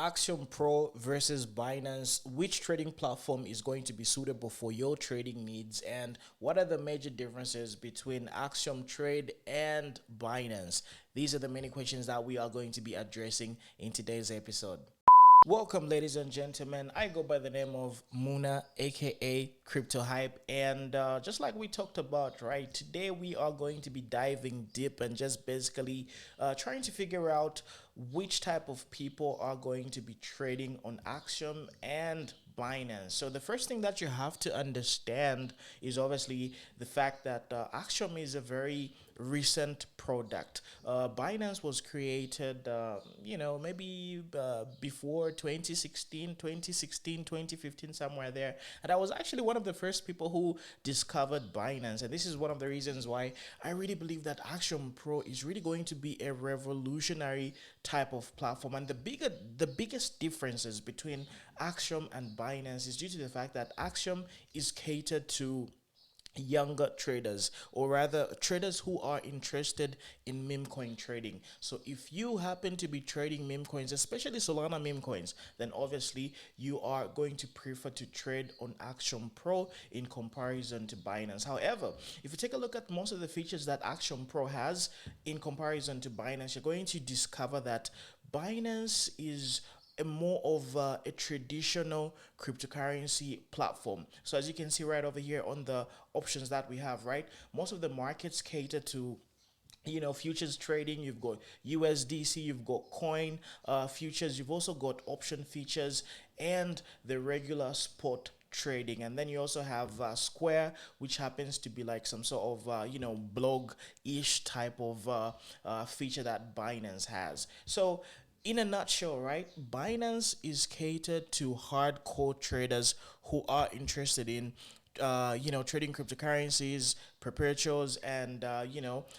Axiom Pro versus Binance, which trading platform is going to be suitable for your trading needs, and what are the major differences between Axiom Trade and Binance? These are the many questions that we are going to be addressing in today's episode. Welcome, ladies and gentlemen. I go by the name of Muna, aka CryptoHype, and just like we talked about, right? Today we are going to be diving deep and just basically trying to figure out which type of people are going to be trading on Axiom and Binance. So the first thing that you have to understand is obviously the fact that Axiom is a very recent product. Binance was created, maybe before 2016, 2015, somewhere there. And I was actually one of the first people who discovered Binance. And this is one of the reasons why I really believe that Axiom Pro is really going to be a revolutionary type of platform. And the biggest differences between Axiom and Binance is due to the fact that Axiom is catered to younger traders, or rather traders who are interested in meme coin trading. So if you happen to be trading meme coins, especially Solana meme coins, then obviously you are going to prefer to trade on Axiom Pro in comparison to Binance. However, if you take a look at most of the features that Axiom Pro has in comparison to Binance, you're going to discover that Binance is more of a traditional cryptocurrency platform. So as you can see right over here on the options that we have, right, most of the markets cater to futures trading. You've got USDC, you've got coin futures, you've also got option features and the regular spot trading. And then you also have Square, which happens to be like some sort of blog-ish type of feature that Binance has. So in a nutshell, right, Binance is catered to hardcore traders who are interested in trading cryptocurrencies, perpetuals, and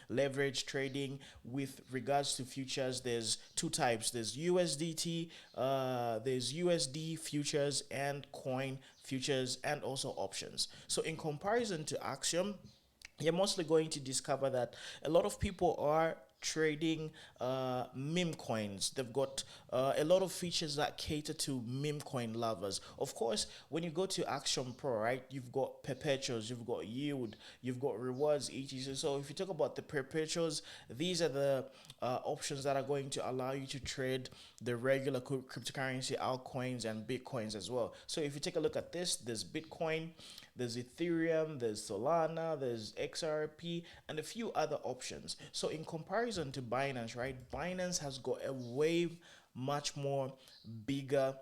leverage trading. With regards to futures, there's two types. There's USDT, there's USD futures and coin futures, and also options. So in comparison to Axiom, you're mostly going to discover that a lot of people are trading meme coins. They've got a lot of features that cater to meme coin lovers. Of course, when you go to Axiom Pro, right, you've got perpetuals, you've got yield, you've got rewards, etc. So if you talk about the perpetuals, these are the options that are going to allow you to trade the regular cryptocurrency altcoins and bitcoins as well. So if you take a look at this, there's Bitcoin, there's Ethereum, there's Solana, there's XRP, and a few other options. So in comparison to Binance, right, Binance has got a way much more bigger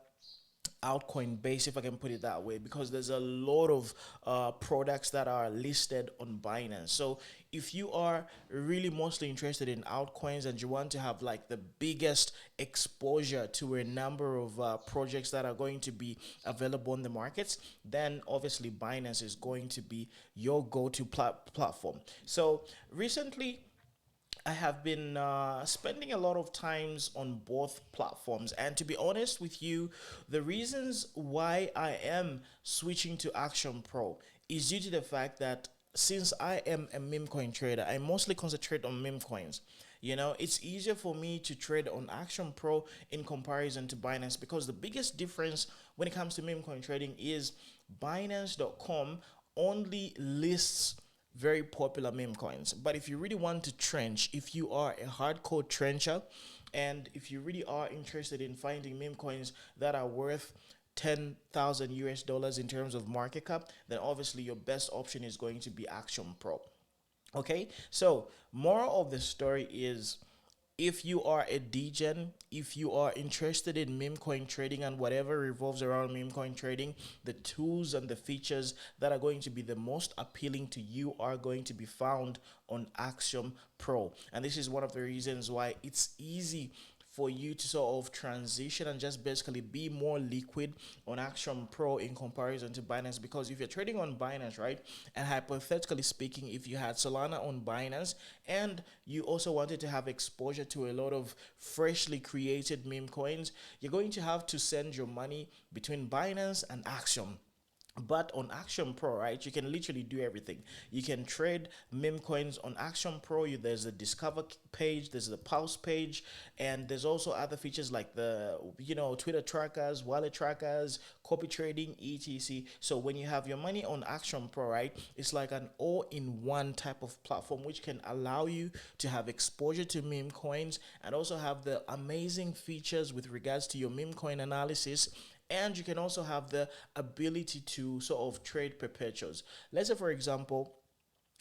altcoin base, if I can put it that way, because there's a lot of products that are listed on Binance. So if you are really mostly interested in altcoins and you want to have like the biggest exposure to a number of projects that are going to be available in the markets, then obviously Binance is going to be your go-to platform. So recently, I have been spending a lot of times on both platforms, and to be honest with you, the reasons why I am switching to Axiom Pro is due to the fact that since I am a meme coin trader, I mostly concentrate on meme coins. It's easier for me to trade on Axiom Pro in comparison to Binance, because the biggest difference when it comes to meme coin trading is Binance.com only lists very popular meme coins. But if you really want to trench, if you are a hardcore trencher, and if you really are interested in finding meme coins that are worth 10,000 US dollars in terms of market cap, then obviously your best option is going to be Axiom Pro. Okay, so moral of the story is, if you are a degen, if you are interested in meme coin trading and whatever revolves around meme coin trading, the tools and the features that are going to be the most appealing to you are going to be found on Axiom Pro. And this is one of the reasons why it's easy for you to sort of transition and just basically be more liquid on Axiom Pro in comparison to Binance. Because if you're trading on Binance, right, and hypothetically speaking, if you had Solana on Binance and you also wanted to have exposure to a lot of freshly created meme coins, you're going to have to send your money between Binance and Axiom. But on Axiom Pro, right, you can literally do everything. You can trade meme coins on Axiom Pro. There's a discover page, there's the pulse page, and there's also other features like the Twitter trackers, wallet trackers, copy trading, etc. So when you have your money on Axiom Pro, right, it's like an all-in-one type of platform which can allow you to have exposure to meme coins and also have the amazing features with regards to your meme coin analysis, and you can also have the ability to sort of trade perpetuals. Let's say, for example,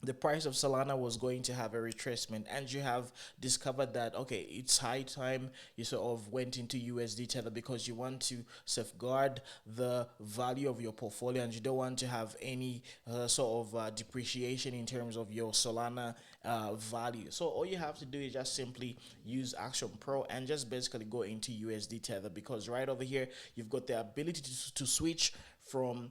the price of Solana was going to have a retracement, and you have discovered that okay, it's high time you sort of went into USD Tether because you want to safeguard the value of your portfolio and you don't want to have any sort of depreciation in terms of your Solana value. So all you have to do is just simply use Axiom Pro and just basically go into USD Tether, because right over here you've got the ability to switch from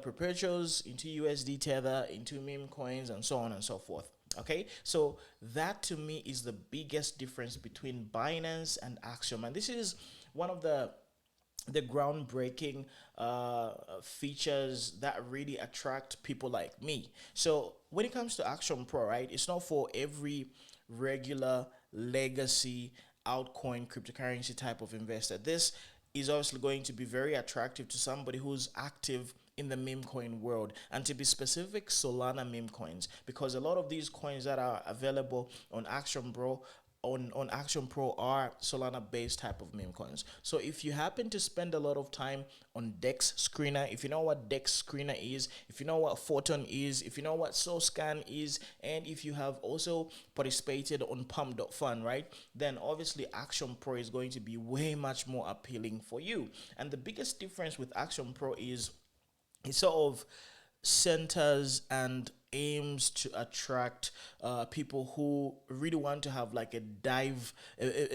perpetuals into USD Tether, into meme coins, and so on and so forth. Okay, so that to me is the biggest difference between Binance and Axiom, and this is one of the groundbreaking features that really attract people like me. So when it comes to Axiom Pro, right, it's not for every regular legacy altcoin cryptocurrency type of investor. This is obviously going to be very attractive to somebody who's active in the meme coin world, and to be specific, Solana meme coins, because a lot of these coins that are available on Axiom Pro on Axiom Pro are Solana based type of meme coins. So if you happen to spend a lot of time on dexscreener, if you know what dexscreener is, if you know what Photon is, if you know what SoScan is, and if you have also participated on pump.fun, right, then obviously Axiom Pro is going to be way much more appealing for you. And the biggest difference with Axiom Pro is it sort of centers and aims to attract people who really want to have like a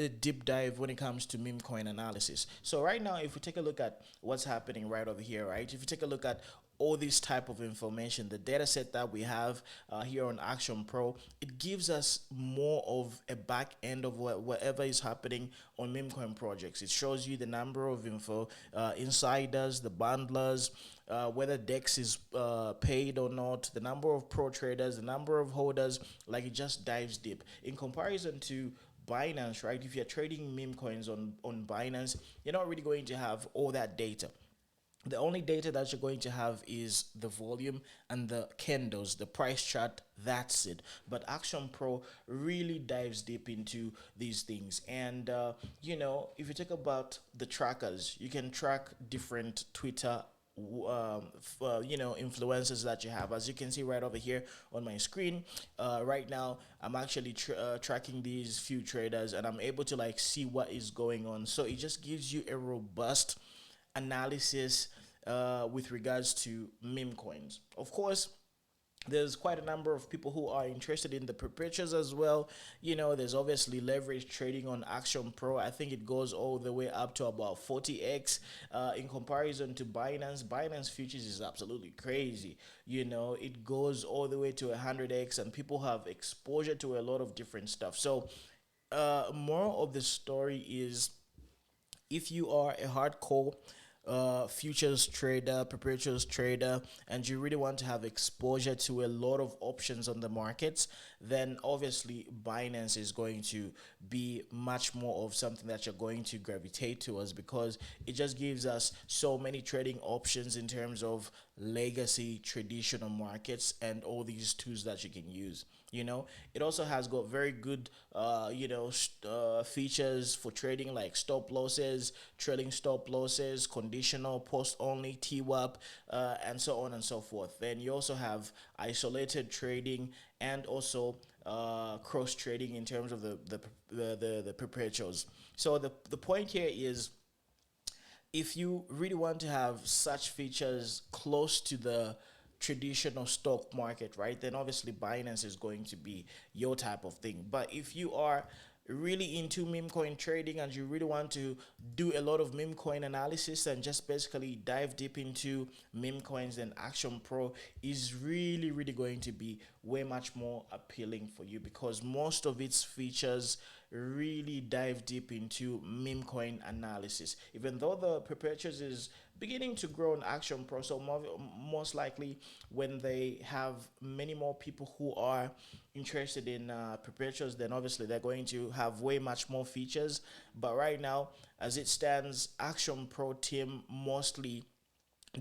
deep dive when it comes to meme coin analysis. So right now, if we take a look at what's happening right over here, right, if you take a look at all this type of information, the data set that we have here on Axiom Pro, it gives us more of a back end of whatever is happening on meme coin projects. It shows you the number of info, insiders, the bundlers, whether Dex is paid or not, the number of pro traders, the number of holders. Like, it just dives deep in comparison to Binance, right? If you're trading meme coins on Binance, you're not really going to have all that data. The only data that you're going to have is the volume and the candles, the price chart. That's it. But Action Pro really dives deep into these things. And if you talk about the trackers, you can track different Twitter influencers that you have. As you can see right over here on my screen, right now I'm actually tracking these few traders, and I'm able to like see what is going on. So it just gives you a robust analysis with regards to meme coins. Of course, there's quite a number of people who are interested in the perpetuals as well. There's obviously leverage trading on Axiom Pro. I think it goes all the way up to about 40x in comparison to Binance. Binance futures is absolutely crazy. It goes all the way to 100x, and people have exposure to a lot of different stuff. So more of the story is, if you are a hardcore futures trader, perpetuals trader, and you really want to have exposure to a lot of options on the markets, then obviously Binance is going to be much more of something that you're going to gravitate towards, because it just gives us so many trading options in terms of legacy traditional markets and all these tools that you can use. It also has got very good features for trading, like stop losses, trailing stop losses, conditional, post only, TWAP, and so on and so forth. Then you also have isolated trading, and also cross trading in terms of the perpetuals. So the point here is, if you really want to have such features close to the traditional stock market, right, then obviously Binance is going to be your type of thing. But if you are really into meme coin trading and you really want to do a lot of meme coin analysis and just basically dive deep into meme coins, then Axiom Pro is really, really going to be way much more appealing for you, because most of its features really dive deep into meme coin analysis. Even though the perpetuals is beginning to grow in Action Pro, so most likely when they have many more people who are interested in perpetuals, then obviously they're going to have way much more features. But right now, as it stands, Action Pro team mostly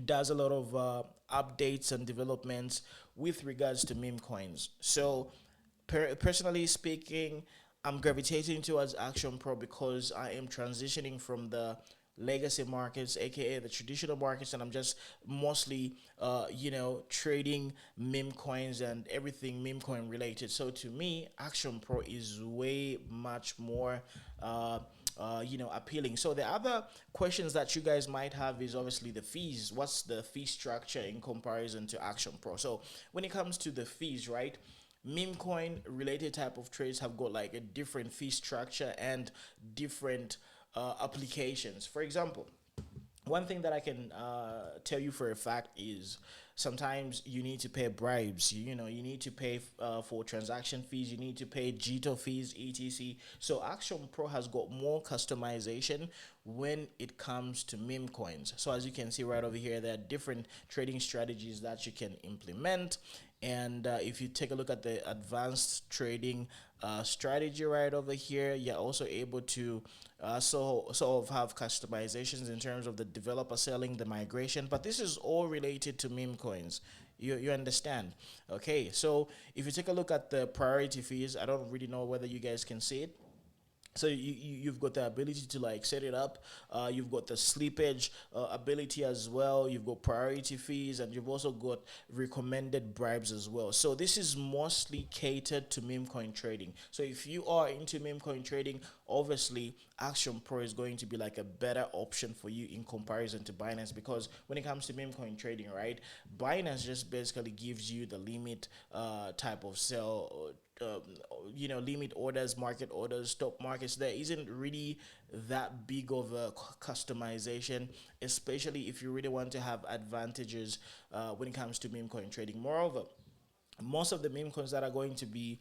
does a lot of updates and developments with regards to meme coins. So, personally speaking, I'm gravitating towards Action Pro because I am transitioning from the legacy markets, aka the traditional markets, and I'm just mostly, trading meme coins and everything meme coin related. So to me, Action Pro is way much more. Appealing. So the other questions that you guys might have is obviously the fees. What's the fee structure in comparison to Action Pro? So when it comes to the fees, right? Meme coin related type of trades have got like a different fee structure and different applications. For example, one thing that I can tell you for a fact is sometimes you need to pay bribes. You need to pay for transaction fees. You need to pay JITO fees, etc. So Action Pro has got more customization when it comes to meme coins. So as you can see right over here, there are different trading strategies that you can implement. And if you take a look at the advanced trading strategy right over here, you're also able to sort of have customizations in terms of the developer selling, the migration. But this is all related to meme coins. You understand? Okay, so if you take a look at the priority fees, I don't really know whether you guys can see it. So you've got the ability to like set it up. You've got the slippage ability as well. You've got priority fees, and you've also got recommended bribes as well. So this is mostly catered to meme coin trading. So if you are into meme coin trading, obviously Action Pro is going to be like a better option for you in comparison to Binance, because when it comes to meme coin trading, right, Binance just basically gives you the limit type of sell, limit orders, market orders, stop markets. There isn't really that big of a customization, especially if you really want to have advantages when it comes to meme coin trading. Moreover, most of the meme coins that are going to be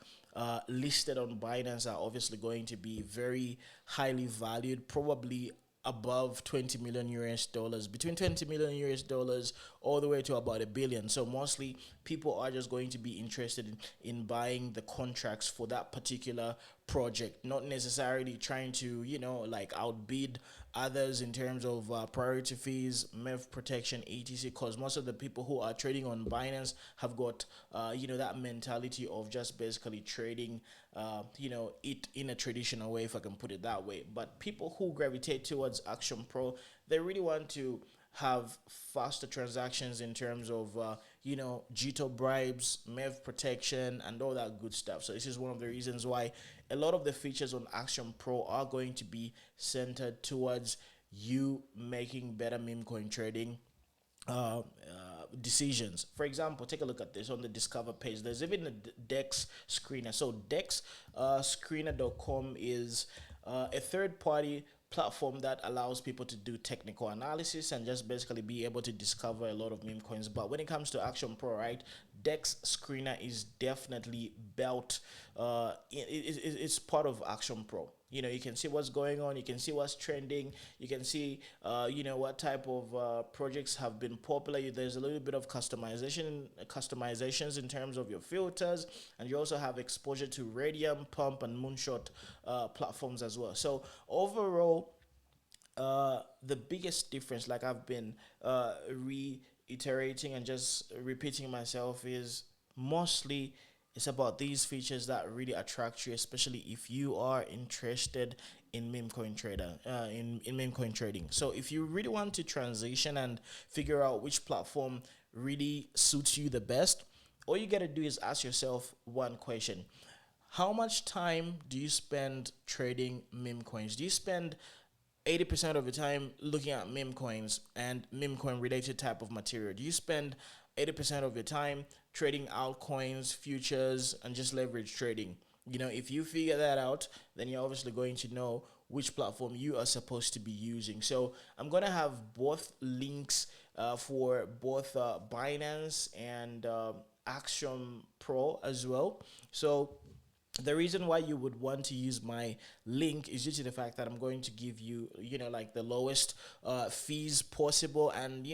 listed on Binance are obviously going to be very highly valued, probably above 20 million US dollars, between 20 million US dollars all the way to about a billion. So mostly people are just going to be interested in buying the contracts for that particular project, not necessarily trying to, like outbid others in terms of priority fees, MEV protection, etc. Because most of the people who are trading on Binance have got, that mentality of just basically trading, it in a traditional way, if I can put it that way. But people who gravitate towards Action Pro, they really want to have faster transactions in terms of JITO bribes, MEV protection, and all that good stuff. So this is one of the reasons why a lot of the features on Action Pro are going to be centered towards you making better meme coin trading decisions. For example, take a look at this on the Discover page. There's even a Dex screener. So dexscreener.com is a third party platform that allows people to do technical analysis and just basically be able to discover a lot of meme coins. But when it comes to Action Pro, right, Dex Screener is definitely built. It's part of Action Pro. You can see what's going on. You can see what's trending. You can see, what type of projects have been popular. There's a little bit of customizations in terms of your filters, and you also have exposure to Radium, Pump, and Moonshot platforms as well. So overall, the biggest difference, like I've been reiterating and just repeating myself, is mostly it's about these features that really attract you, especially if you are interested in meme coin trading. So if you really want to transition and figure out which platform really suits you the best, all you gotta do is ask yourself one question: how much time do you spend trading meme coins? Do you spend 80% of your time looking at meme coins and meme coin related type of material? Do you spend 80% of your time trading altcoins, futures, and just leverage trading? If you figure that out, then you're obviously going to know which platform you are supposed to be using. So I'm going to have both links for both Binance and Axiom Pro as well. So The reason why you would want to use my link is due to the fact that I'm going to give you, like the lowest fees possible, and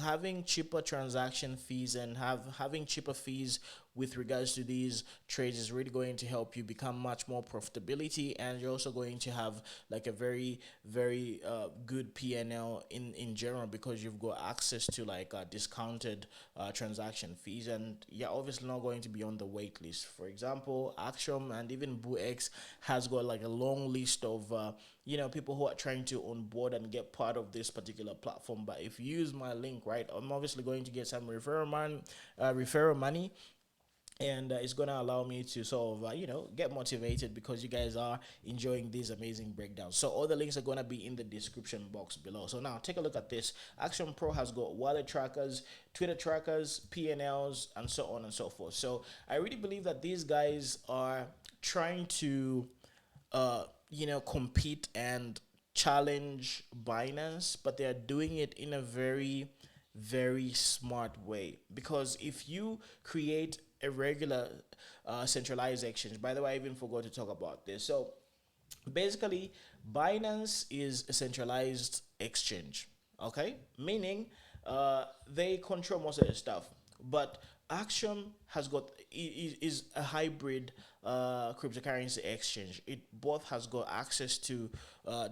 having cheaper transaction fees and having cheaper fees with regards to these trades is really going to help you become much more profitability, and you're also going to have like a very very good PNL in general, because you've got access to like discounted transaction fees, and you're obviously not going to be on the wait list. For example, Axiom and even bullx has got like a long list of people who are trying to onboard and get part of this particular platform. But if you use my link, right, I'm obviously going to get some referral money, and it's going to allow me to sort of get motivated, because you guys are enjoying these amazing breakdowns. So all the links are going to be in the description box below. So now take a look at this. Axiom Pro has got wallet trackers, Twitter trackers, PNLs, and so on and so forth. So I really believe that these guys are trying to compete and challenge Binance, but they are doing it in a very, very smart way. Because if you create a regular centralized exchange, by the way, I even forgot to talk about this. So basically, Binance is a centralized exchange, okay? Meaning they control most of the stuff. But Axiom is a hybrid cryptocurrency exchange. It both has got access to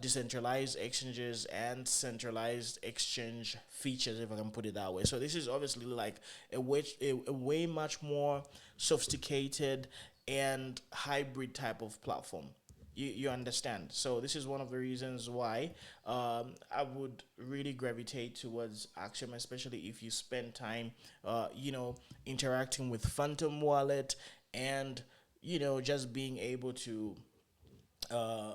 decentralized exchanges and centralized exchange features, if I can put it that way. So this is obviously like a way much more sophisticated and hybrid type of platform. You understand. So this is one of the reasons why I would really gravitate towards Axiom, especially if you spend time interacting with Phantom Wallet, and just being able to uh,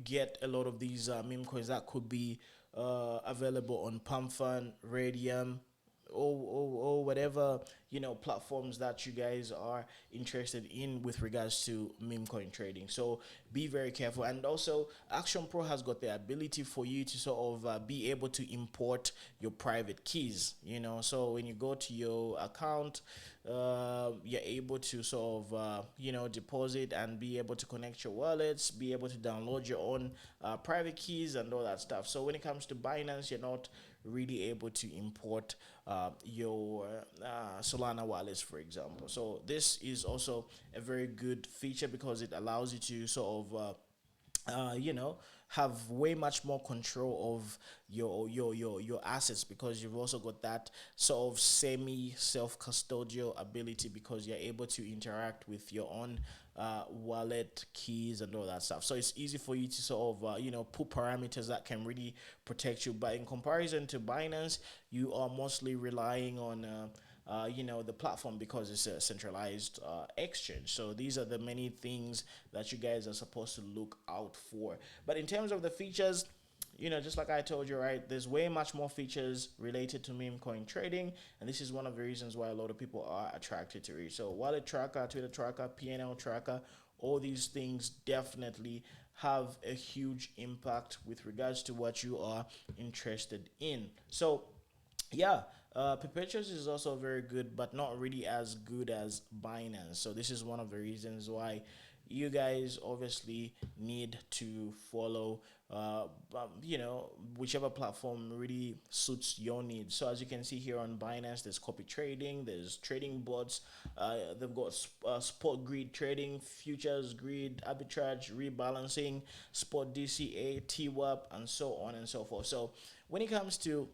get a lot of these meme coins that could be available on Pumpfun, Radium, or whatever platforms that you guys are interested in with regards to meme coin trading. So be very careful. And also, Action Pro has got the ability for you to sort of be able to import your private keys. So when you go to your account, you're able to sort of deposit and be able to connect your wallets, be able to download your own private keys and all that stuff. So when it comes to Binance, you're not really able to import your Solana wallets, for example. So this is also a very good feature, because it allows you to sort of have way much more control of your assets, because you've also got that sort of semi self custodial ability, because you're able to interact with your own wallet keys and all that stuff. So it's easy for you to sort of put parameters that can really protect you. But in comparison to Binance, you are mostly relying on the platform, because it's a centralized exchange. So these are the many things that you guys are supposed to look out for. But in terms of the features, just like I told you, right, there's way much more features related to meme coin trading, and this is one of the reasons why a lot of people are attracted to it. So wallet tracker, Twitter tracker, PNL tracker, all these things definitely have a huge impact with regards to what you are interested in. So yeah, perpetuals is also very good, but not really as good as Binance. So this is one of the reasons why you guys obviously need to follow whichever platform really suits your needs. So as you can see here on Binance, there's copy trading, there's trading bots, they've got spot grid trading, futures grid, arbitrage, rebalancing, spot DCA, TWAP, and so on and so forth. So when it comes to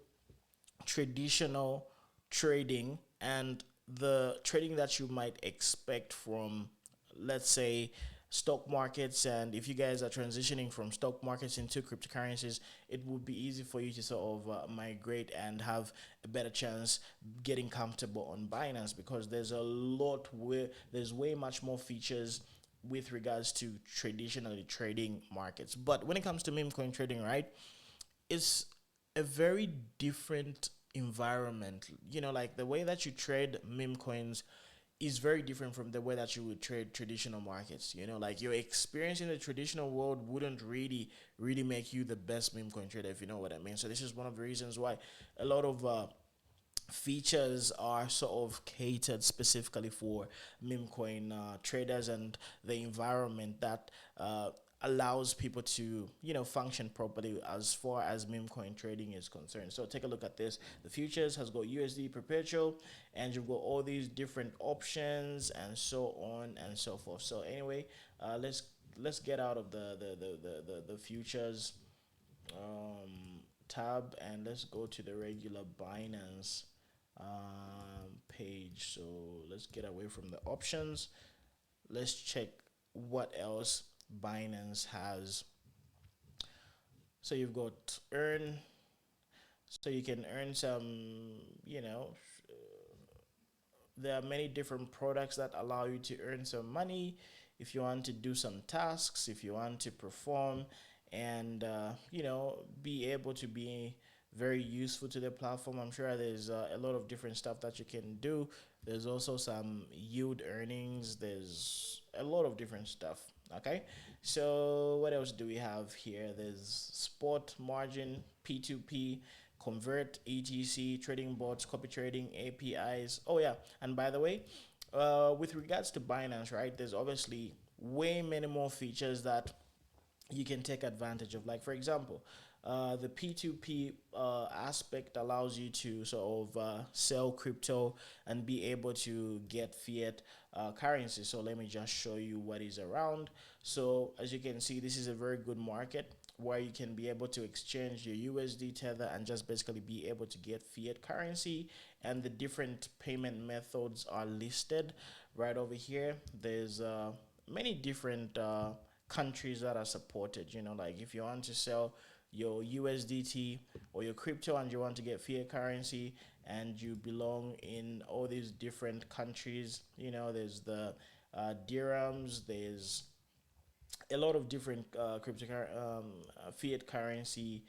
traditional trading and the trading that you might expect from, let's say, stock markets, and if you guys are transitioning from stock markets into cryptocurrencies, it would be easy for you to sort of migrate and have a better chance getting comfortable on Binance, because there's way much more features with regards to traditionally trading markets. But when it comes to meme coin trading, right, it's a very different environment. Like the way that you trade meme coins is very different from the way that you would trade traditional markets. Like your experience in the traditional world wouldn't really make you the best meme coin trader, if you know what I mean. So this is one of the reasons why a lot of features are sort of catered specifically for meme coin traders and the environment that allows people to function properly as far as meme coin trading is concerned. So take a look at this. The futures has got USD perpetual, and you've got all these different options and so on and so forth. So anyway, let's get out of the futures tab, and let's go to the regular Binance page. So let's get away from the options. Let's check what else Binance has. So you've got earn, so you can earn some, there are many different products that allow you to earn some money if you want to do some tasks, if you want to perform and be able to be very useful to the platform. I'm sure there's a lot of different stuff that you can do. There's also some yield earnings. There's a lot of different stuff. Okay, so what else do we have here? There's spot margin, P2P, convert, etc, trading bots, copy trading, APIs. Oh yeah, and by the way, with regards to Binance, right, there's obviously way many more features that you can take advantage of. Like for example, the P2P aspect allows you to sort of sell crypto and be able to get fiat currency. So let me just show you what is around. So as you can see, this is a very good market where you can be able to exchange your USD tether and just basically be able to get fiat currency, and the different payment methods are listed right over here. There's many different countries that are supported. Like if you want to sell your USDT or your crypto and you want to get fiat currency and you belong in all these different countries, there's the dirhams, there's a lot of different fiat currency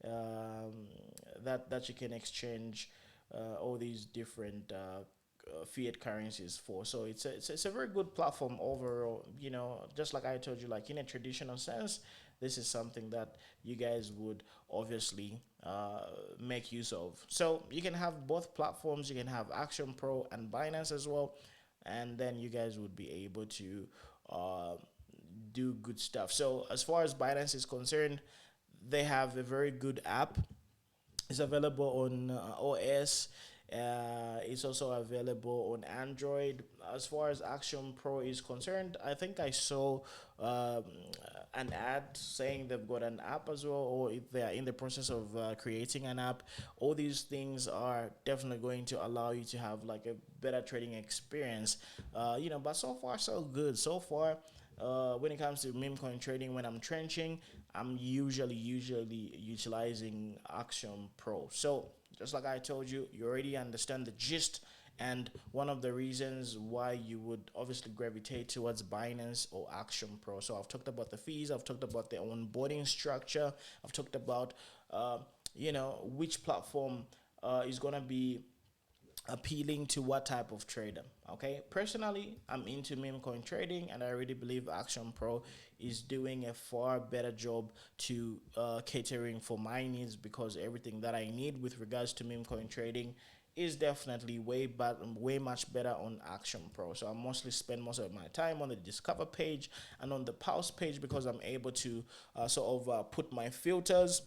that you can exchange all these different fiat currencies for. So it's a very good platform overall. Just like I told you, like in a traditional sense, this is something that you guys would obviously make use of. So you can have both platforms. You can have Axiom Pro and Binance as well, and then you guys would be able to do good stuff. So as far as Binance is concerned, they have a very good app. It's available on OS. It's also available on Android. As far as Action Pro is concerned, I think I saw an ad saying they've got an app as well, or if they are in the process of creating an app. All these things are definitely going to allow you to have like a better trading experience. But so far so good. So far, when it comes to meme coin trading, when I'm trenching, I'm usually utilizing Axiom Pro. So just like I told you, you already understand the gist, and one of the reasons why you would obviously gravitate towards Binance or Axiom Pro. So I've talked about the fees, I've talked about the onboarding structure, I've talked about which platform is gonna be appealing to what type of trader. Okay, personally, I'm into meme coin trading, and I really believe Action Pro is doing a far better job to catering for my needs, because everything that I need with regards to meme coin trading is definitely way much better on Action Pro. So I mostly spend most of my time on the discover page and on the pause page, because I'm able to put my filters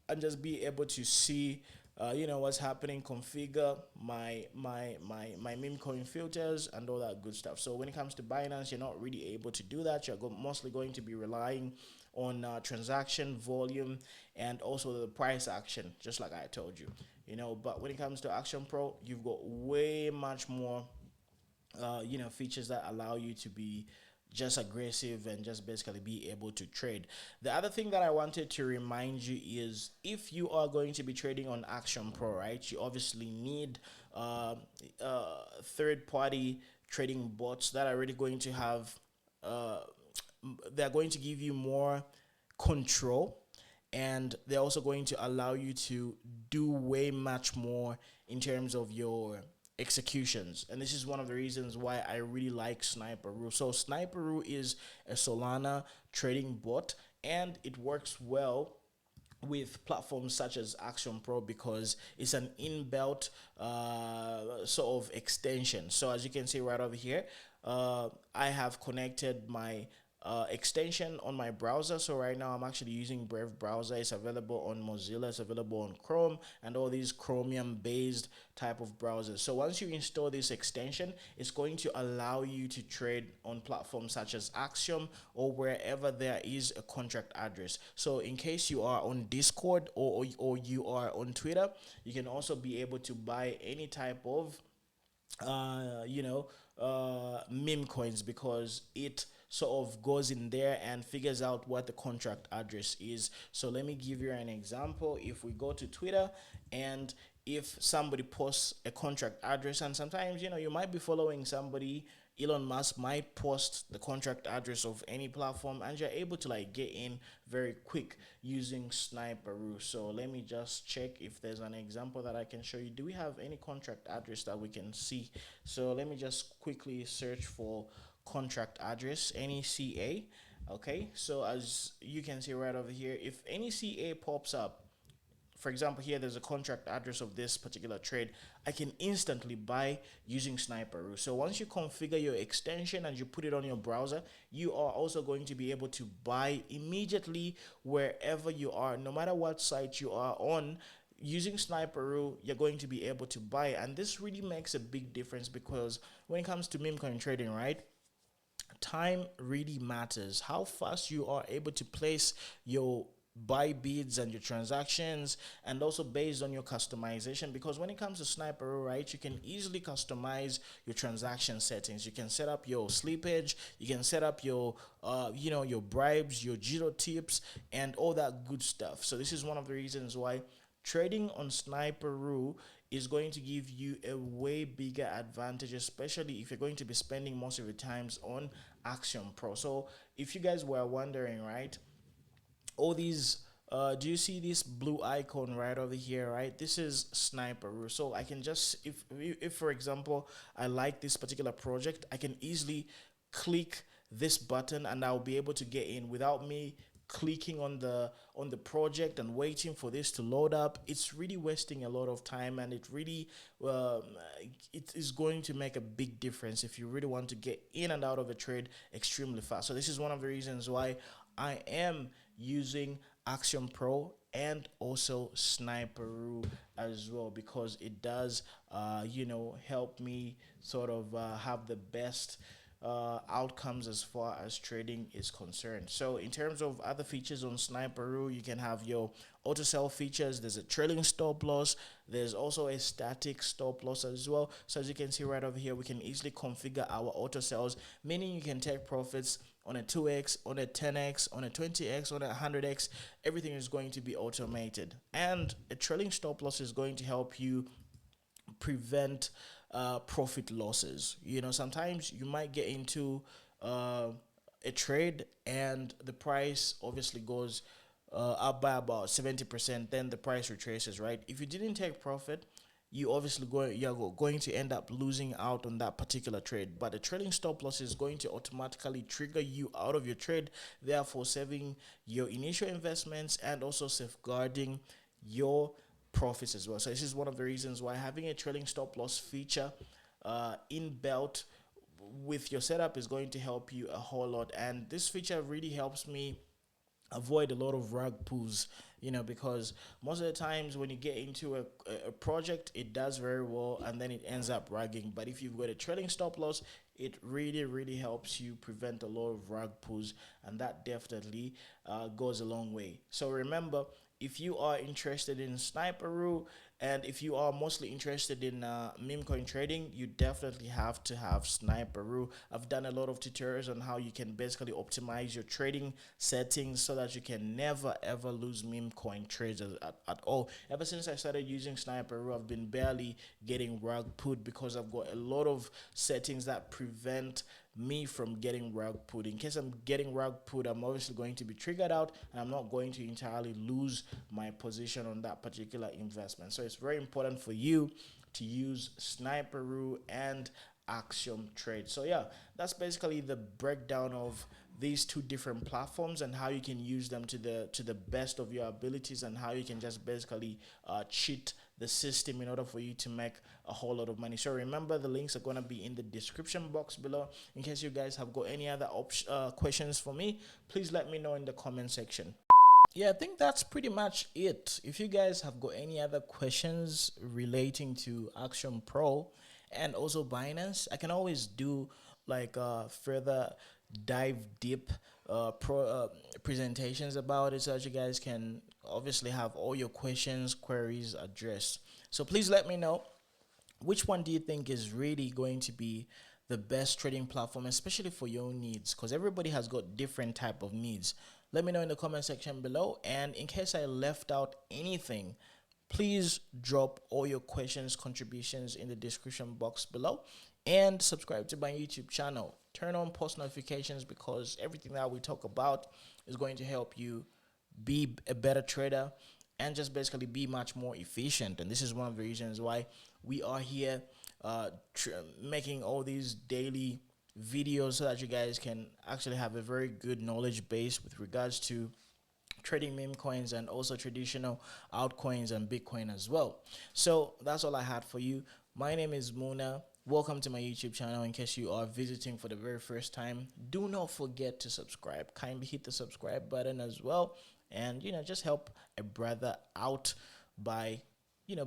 and just be able to see what's happening, configure my meme coin filters and all that good stuff. So when it comes to Binance, you're not really able to do that. You're mostly going to be relying on transaction volume and also the price action, just like I told you. But when it comes to Action Pro, you've got way much more features that allow you to be just aggressive and just basically be able to trade. The other thing that I wanted to remind you is, if you are going to be trading on Action Pro, right, you obviously need third-party trading bots that are really going to have they're going to give you more control, and they're also going to allow you to do way much more in terms of your executions. And this is one of the reasons why I really like Sniperoo. So Sniperoo is a Solana trading bot, and it works well with platforms such as Axiom Pro because it's an inbuilt sort of extension. So as you can see right over here, I have connected my extension on my browser. So right now I'm actually using Brave browser. It's available on Mozilla, it's available on Chrome, and all these Chromium based type of browsers. So once you install this extension, it's going to allow you to trade on platforms such as Axiom or wherever there is a contract address. So in case you are on Discord or you are on Twitter, you can also be able to buy any type of uh, you know, meme coins because it sort of goes in there and figures out what the contract address is. So let me give you an example. If we go to Twitter and if somebody posts a contract address, and sometimes you might be following somebody, Elon Musk might post the contract address of any platform and you're able to like get in very quick using Sniperoo. So let me just check if there's an example that I can show you. Do we have any contract address that we can see? So let me just quickly search for contract address, any CA. Okay, so as you can see right over here, if any CA pops up, for example, here there's a contract address of this particular trade, I can instantly buy using Sniperoo. So once you configure your extension and you put it on your browser, you are also going to be able to buy immediately wherever you are, no matter what site you are on. Using Sniperoo, you're going to be able to buy, and this really makes a big difference because when it comes to meme coin trading, right? Time really matters. How fast you are able to place your buy bids and your transactions, and also based on your customization, because when it comes to Sniper, right, you can easily customize your transaction settings. You can set up your slippage, you can set up your your bribes, your zero tips, and all that good stuff. So this is one of the reasons why trading on Sniperoo is going to give you a way bigger advantage, especially if you're going to be spending most of your times on Axiom Pro. So if you guys were wondering, right, all these do you see this blue icon right over here, right? This is Sniperoo. So I can just, if for example I like this particular project, I can easily click this button and I'll be able to get in without me clicking on the project and waiting for this to load up. It's really wasting a lot of time, and it really um, it is going to make a big difference if you really want to get in and out of a trade extremely fast. So this is one of the reasons why I am using Axiom Pro and also Sniperoo as well, because it does help me sort of have the best outcomes as far as trading is concerned. So in terms of other features on Sniperoo, you can have your auto sell features. There's a trailing stop loss. There's also a static stop loss as well. So as you can see right over here, we can easily configure our auto sells, meaning you can take profits on a 2x, on a 10x, on a 20x, on a 100x. Everything is going to be automated, and a trailing stop loss is going to help you prevent profit losses. Sometimes you might get into a trade and the price obviously goes up by about 70%, then the price retraces, right? If you didn't take profit, you're going to end up losing out on that particular trade. But the trading stop loss is going to automatically trigger you out of your trade, therefore saving your initial investments and also safeguarding your profits as well. So this is one of the reasons why having a trailing stop loss feature in belt with your setup is going to help you a whole lot. And this feature really helps me avoid a lot of rug pulls, because most of the times when you get into a project, it does very well and then it ends up rugging. But if you've got a trailing stop loss, it really, really helps you prevent a lot of rug pulls, and that definitely goes a long way. So remember, if you are interested in Sniperoo and if you are mostly interested in meme coin trading, you definitely have to have Sniperoo. I've done a lot of tutorials on how you can basically optimize your trading settings so that you can never ever lose meme coin trades at all. Ever since I started using Sniperoo, I've been barely getting rug pulled because I've got a lot of settings that prevent me from getting rug pulled. In case I'm getting rug pulled, I'm obviously going to be triggered out and I'm not going to entirely lose my position on that particular investment. So it's very important for you to use Sniperoo and Axiom Trade. So yeah, that's basically the breakdown of these two different platforms and how you can use them to the best of your abilities, and how you can just basically cheat the system in order for you to make a whole lot of money. So remember, the links are going to be in the description box below. In case you guys have got any other questions for me, please let me know in the comment section. Yeah, I think that's pretty much it. If you guys have got any other questions relating to Axiom Pro and also Binance, I can always do like further dive deep presentations about it, so that you guys can obviously have all your questions, queries addressed. So please let me know, which one do you think is really going to be the best trading platform, especially for your needs? Because everybody has got different type of needs. Let me know in the comment section below. And in case I left out anything, please drop all your questions, contributions in the description box below, and subscribe to my YouTube channel. Turn on post notifications, because everything that we talk about is going to help you be a better trader and just basically be much more efficient. And this is one of the reasons why we are here making all these daily videos, so that you guys can actually have a very good knowledge base with regards to trading meme coins and also traditional altcoins and Bitcoin as well. So that's all I had for you. My name is Muna. Welcome to my YouTube channel. In case you are visiting for the very first time, do not forget to subscribe. Kindly hit the subscribe button as well, and just help a brother out by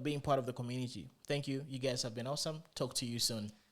being part of the community. Thank you. You guys have been awesome. Talk to you soon.